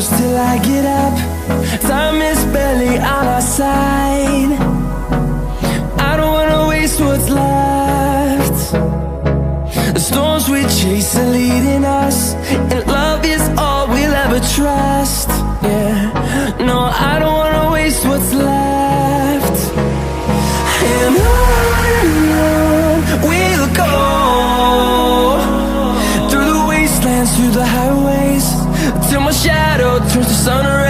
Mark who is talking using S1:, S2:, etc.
S1: close till I get up. Time is barely on our side. I don't wanna waste what's left. The storms we chase are leading us, and love is all we'll ever trust. Yeah, no, I don't wanna waste what's left. And on we'll go, through the wastelands, through the highways, till my shadow turns to sun rays.